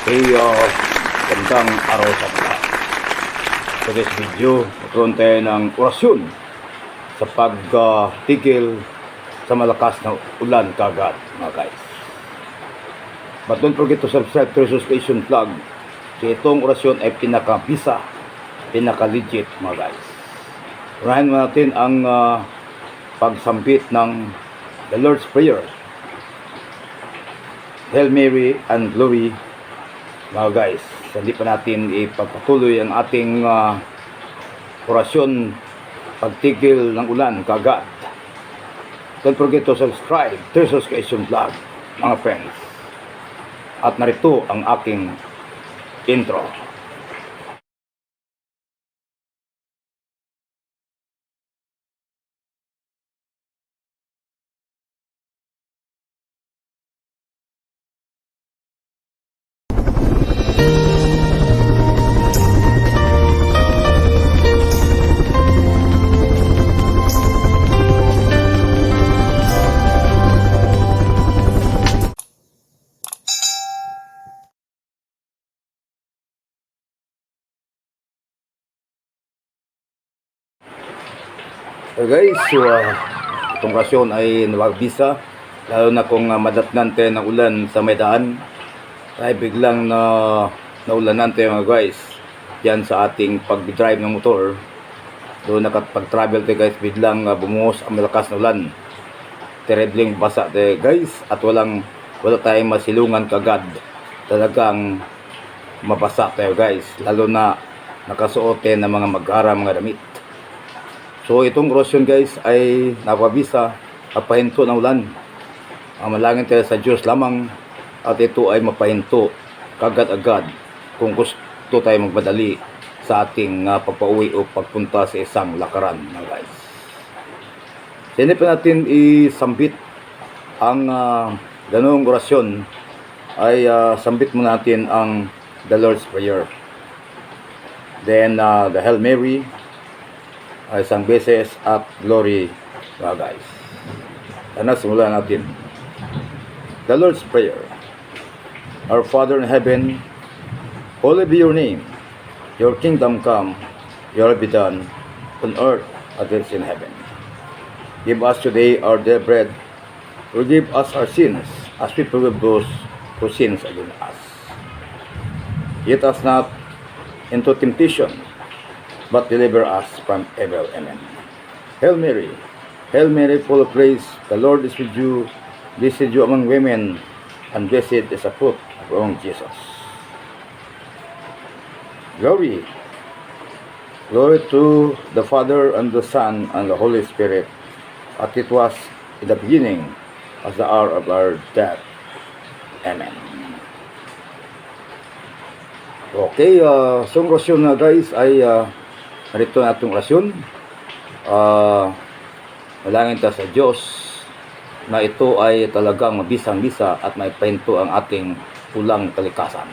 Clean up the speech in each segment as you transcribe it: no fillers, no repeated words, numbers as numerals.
Gandang araw sa lahat. Sa this video, magkaroon tayo ng orasyon sa pagtigil sa malakas na ulan kagad, mga guys. But don't forget to subscribe to the station vlog. So itong orasyon ay pinaka-bisa, pinaka-legit, mga guys. Unahin natin ang pagsambit ng the Lord's Prayer, Hail Mary and Glory, mga guys. Hindi pa natin ipagpatuloy ang ating orasyon pagtigil ng ulan kagad. Don't forget to subscribe to the station vlog, mga friends. At narito ang aking intro. Guys, so itong orasyon ay nawagbisa, lalo na kung madatnan tayo ng ulan sa may daan, ay biglang naulanan tayo, mga guys, yan sa ating pag-drive ng motor. Doon nakapag-travel tayo, guys, biglang bumuhos ang malakas na ulan, terribling basa tayo, guys, at wala tayong masilungan kagad. Talagang mabasa tayo, guys, lalo na nakasuot tayo ng mga mag-aram, mga damit. So itong orasyon, guys, ay napabisa at pahinto ng ulan. Malangin tayo sa Diyos lamang at ito ay mapahinto kagad-agad kung gusto tayo magmadali sa ating pagpauwi o pagpunta sa isang lakaran, mga guys. Hindi pa natin isambit ang ganung orasyon, ay sambit mo natin ang the Lord's Prayer. Then the Hail Mary ay isang beses at Glory, mga guys. Ano, simulan natin. The Lord's Prayer. Our Father in heaven, holy be your name. Your kingdom come, your will be done on earth as it is in heaven. Give us today our daily bread. Forgive us our sins as we forgive those who sins against us. Lead us not into temptation, but deliver us from evil. Amen. Hail Mary, full of grace, the Lord is with you. Blessed you among women, and blessed is the fruit of your womb, Jesus. Glory to the Father, and the Son, and the Holy Spirit, as it was in the beginning, as the hour of our death. Amen. Okay, so ang orasyon na, guys, ay narito na itong orasyon. Malangin tayo sa Diyos na ito ay talagang mabisang-bisa at may pahinto ang ating pulang kalikasan.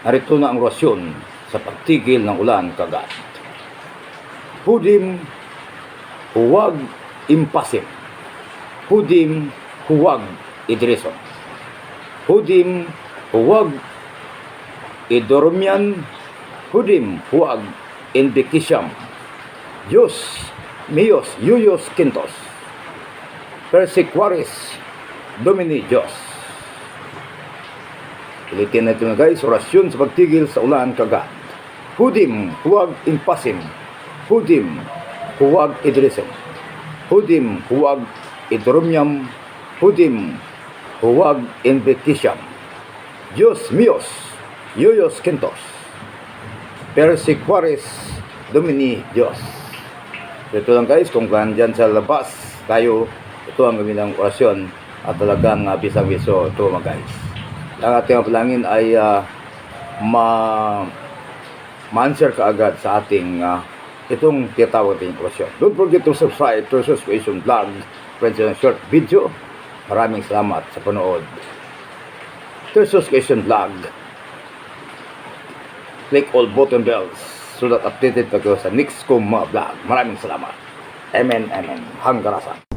Narito na ang orasyon sa pagtigil ng ulan kagad. Hudim, huwag impasim. Hudim, huwag idreson. Hudim, huwag idoromyan. Hudim, huwag inbikisam. Diyos, miyos, yuyos, kintos. Persequaris, Domini, Diyos. Ulitin natin, guys, orasyon sa pagtigil sa ulan kagad. Hudim, huwag impasim. Hudim, huwag idresim. Hudim, huwag idoromyam. Hudim, huwag inbikisam. Diyos, miyos, yuyos, kintos. Persequaris, Domini, Diyos. So ito lang, guys, kung dyan sa labas tayo, ito ang gamilang orasyon at talagang bisang-biso ito, mga guys. Ang ating palangin ay ma-answer kaagad sa ating itong tinatawag nating orasyon. Don't forget to subscribe to the station vlog, friends, in a short video. Maraming salamat sa panood. To the station vlog. Click all button bells so that updated pa kayo sa next kong mga vlog. Maraming salamat. Amen, amen. Hanggarasan.